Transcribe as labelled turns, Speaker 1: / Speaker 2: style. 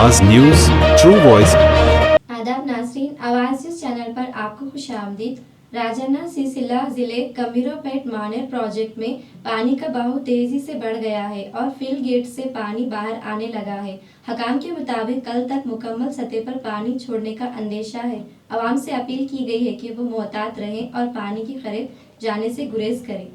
Speaker 1: आवाज news, true voice.
Speaker 2: आदाब नाज़रीन, आवाज़ न्यूज़ चैनल पर आपको खुशामदीद। राजन्ना सिलसिला जिले कमीरोपेट मानेर प्रोजेक्ट में पानी का बहाव तेजी से बढ़ गया है और फील्ड गेट से पानी बाहर आने लगा है। हकाम के मुताबिक कल तक मुकम्मल सतह पर पानी छोड़ने का अंदेशा है। आवाम से अपील की गई है कि वो मोहतात रहें और पानी की खरीद जाने से गुरेज करें।